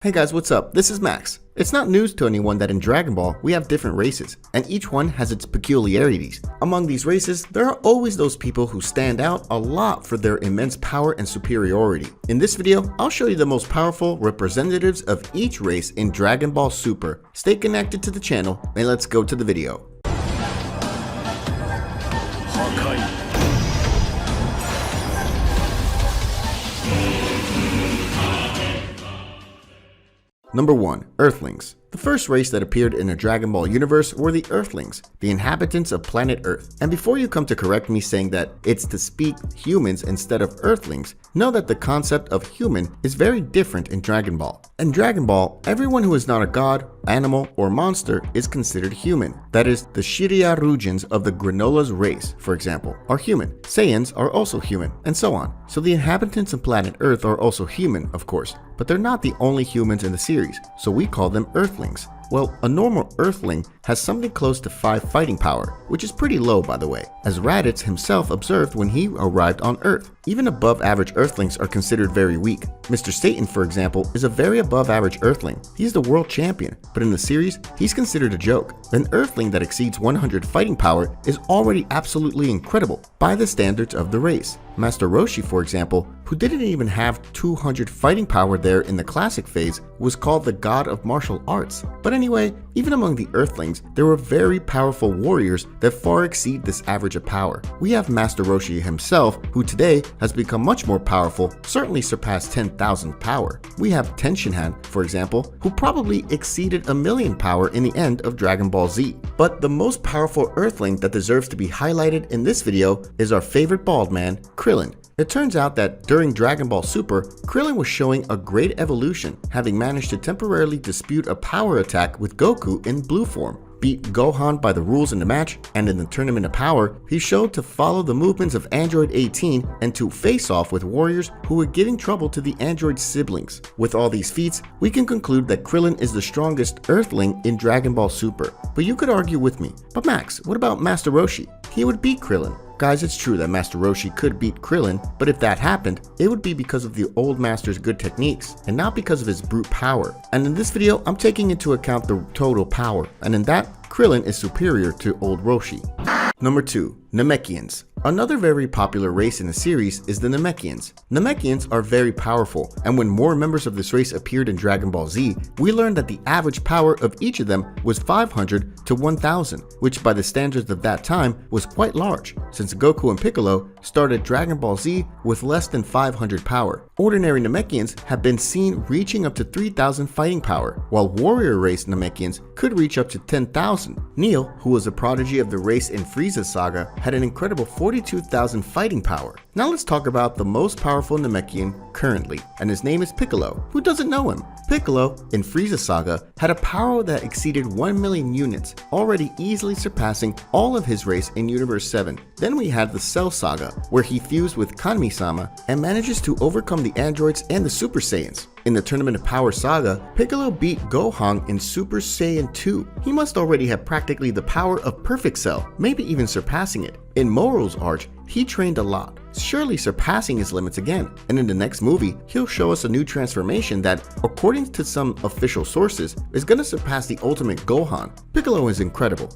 Hey guys, what's up? This is Max. It's not news to anyone that in Dragon Ball we have different races, and each one has its peculiarities. Among these races, there are always those people who stand out a lot for their immense power and superiority. In this video, I'll show you the most powerful representatives of each race in Dragon Ball Super. Stay connected to the channel, and let's go to the video. Hakai. Number 1. Earthlings. The first race that appeared in the Dragon Ball universe were the Earthlings, the inhabitants of planet Earth. And before you come to correct me saying that it's to speak humans instead of Earthlings, know that the concept of human is very different in Dragon Ball. In Dragon Ball, everyone who is not a god, animal, or monster is considered human. That is, the Shiryarujins of the Granola's race, for example, are human. Saiyans are also human, and so on. So the inhabitants of planet Earth are also human, of course, but they're not the only humans in the series, so we call them Earthlings. Well, a normal Earthling has something close to 5 fighting power, which is pretty low by the way, as Raditz himself observed when he arrived on Earth. Even above average Earthlings are considered very weak. Mr. Satan, for example, is a very above average Earthling. He's the world champion, but in the series, he's considered a joke. An Earthling that exceeds 100 fighting power is already absolutely incredible by the standards of the race. Master Roshi, for example, who didn't even have 200 fighting power there in the classic phase, was called the god of martial arts. But anyway, even among the Earthlings, there were very powerful warriors that far exceed this average of power. We have Master Roshi himself, who today has become much more powerful, certainly surpassed 10,000 power. We have Tenshinhan, for example, who probably exceeded 1,000,000 power in the end of Dragon Ball Z. But the most powerful Earthling that deserves to be highlighted in this video is our favorite bald man, Krillin. It turns out that during Dragon Ball Super, Krillin was showing a great evolution, having managed to temporarily dispute a power attack with Goku in blue form, beat Gohan by the rules in the match, and in the Tournament of Power, he showed to follow the movements of Android 18 and to face off with warriors who were giving trouble to the Android siblings. With all these feats, we can conclude that Krillin is the strongest Earthling in Dragon Ball Super. But you could argue with me, but Max, what about Master Roshi? He would beat Krillin. Guys, it's true that Master Roshi could beat Krillin, but if that happened, it would be because of the old master's good techniques, and not because of his brute power. And in this video, I'm taking into account the total power, and in that, Krillin is superior to old Roshi. Number 2. Namekians. Another very popular race in the series is the Namekians. Namekians are very powerful, and when more members of this race appeared in Dragon Ball Z, we learned that the average power of each of them was 500 to 1000, which by the standards of that time was quite large, since Goku and Piccolo started Dragon Ball Z with less than 500 power. Ordinary Namekians have been seen reaching up to 3000 fighting power, while warrior race Namekians could reach up to 10,000. Neil, who was a prodigy of the race in Frieza's saga, had an incredible 42,000 fighting power. Now let's talk about the most powerful Namekian currently, and his name is Piccolo. Who doesn't know him? Piccolo, in Frieza's saga, had a power that exceeded 1,000,000 units, already easily surpassing all of his race in Universe 7. Then we had the Cell saga, where he fused with Kanmi-sama and manages to overcome the androids and the Super Saiyans. In the Tournament of Power saga, Piccolo beat Gohan in Super Saiyan 2. He must already have practically the power of Perfect Cell, maybe even surpassing it. In Moro's arch, he trained a lot, surely surpassing his limits again. And in the next movie, he'll show us a new transformation that, according to some official sources, is gonna surpass the ultimate Gohan. Piccolo is incredible.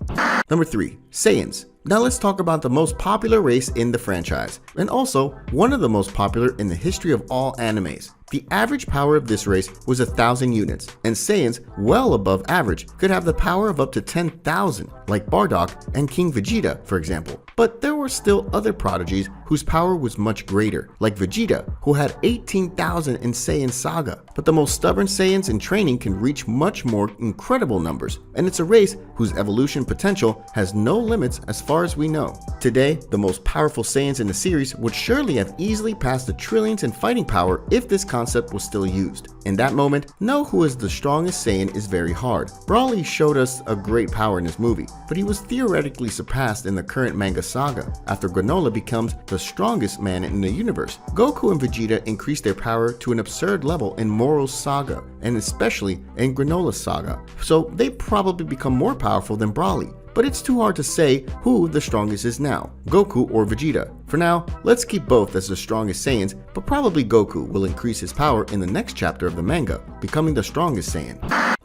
Number 3. Saiyans. Now let's talk about the most popular race in the franchise, and also one of the most popular in the history of all animes. The average power of this race was 1,000 units, and Saiyans, well above average, could have the power of up to 10,000, like Bardock and King Vegeta, for example. But there were still other prodigies whose power was much greater, like Vegeta, who had 18,000 in Saiyan Saga. But the most stubborn Saiyans in training can reach much more incredible numbers, and it's a race whose evolution potential has no limits as far as we know. Today, the most powerful Saiyans in the series would surely have easily passed the trillions in fighting power if this concept was still used. In that moment, know who is the strongest Saiyan is very hard. Broly showed us a great power in this movie, but he was theoretically surpassed in the current manga saga, after Granola becomes the strongest man in the universe. Goku and Vegeta increased their power to an absurd level in Moro's saga, and especially in Granola's saga, so they probably become more powerful than Broly. but it's too hard to say who the strongest is now, Goku or Vegeta. For now, let's keep both as the strongest Saiyans, but probably Goku will increase his power in the next chapter of the manga, becoming the strongest Saiyan.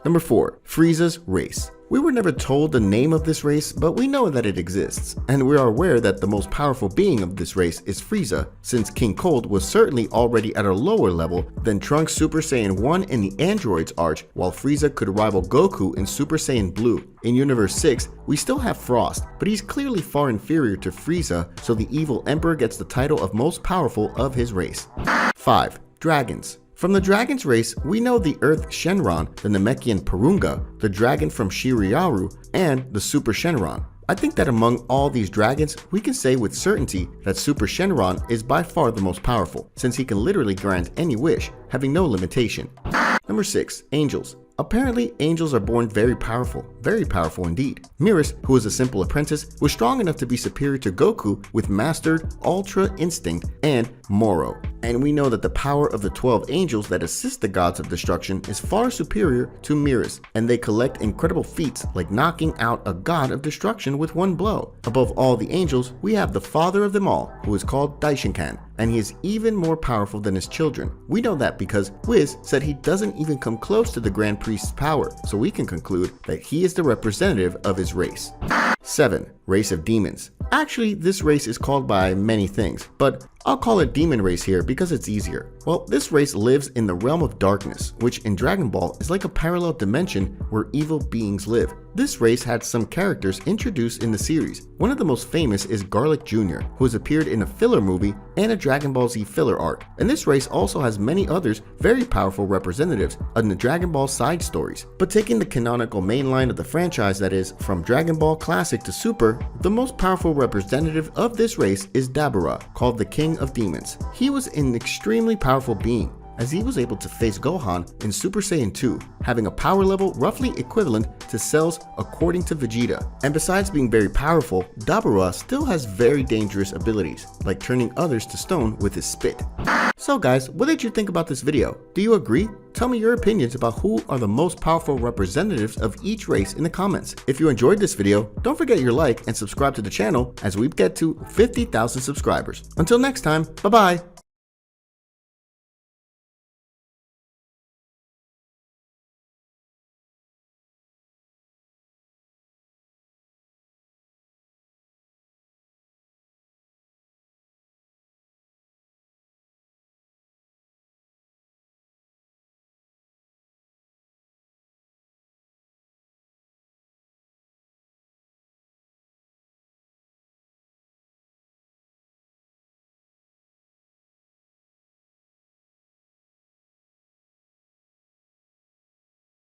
Number 4. Frieza's race. We were never told the name of this race, but we know that it exists, and we are aware that the most powerful being of this race is Frieza, since King Cold was certainly already at a lower level than Trunks Super Saiyan 1 in the Androids arc, while Frieza could rival Goku in Super Saiyan Blue. In Universe 6, we still have Frost, but he's clearly far inferior to Frieza, so the evil Emperor gets the title of most powerful of his race. 5. Dragons. From the dragon's race, we know the Earth Shenron, the Namekian Purunga, the dragon from Shiryaru, and the Super Shenron. I think that among all these dragons, we can say with certainty that Super Shenron is by far the most powerful, since he can literally grant any wish, having no limitation. Number 6. Angels. Apparently, angels are born very powerful indeed. Miris, who was a simple apprentice, was strong enough to be superior to Goku with mastered Ultra Instinct and Moro. And we know that the power of the 12 angels that assist the gods of destruction is far superior to Miris, and they collect incredible feats like knocking out a god of destruction with one blow. Above all the angels, we have the father of them all, who is called Daishinkan, and he is even more powerful than his children. We know that because Whis said he doesn't even come close to the Grand Priest's power, so we can conclude that he is the representative of his race. 7. Race of Demons. Actually, this race is called by many things, but I'll call it Demon Race here because it's easier. Well, this race lives in the realm of darkness, which in Dragon Ball is like a parallel dimension where evil beings live. This race had some characters introduced in the series. One of the most famous is Garlic Jr., who has appeared in a filler movie and a Dragon Ball Z filler arc. And this race also has many others very powerful representatives in the Dragon Ball side stories. But taking the canonical main line of the franchise, that is, from Dragon Ball Classic to Super, the most powerful representative of this race is Dabura, called the King of Demons. He was an extremely powerful being, as he was able to face Gohan in Super Saiyan 2, having a power level roughly equivalent to Cell's according to Vegeta. And besides being very powerful, Dabura still has very dangerous abilities, like turning others to stone with his spit. So guys, what did you think about this video? Do you agree? Tell me your opinions about who are the most powerful representatives of each race in the comments. If you enjoyed this video, don't forget your like and subscribe to the channel as we get to 50,000 subscribers. Until next time, bye bye!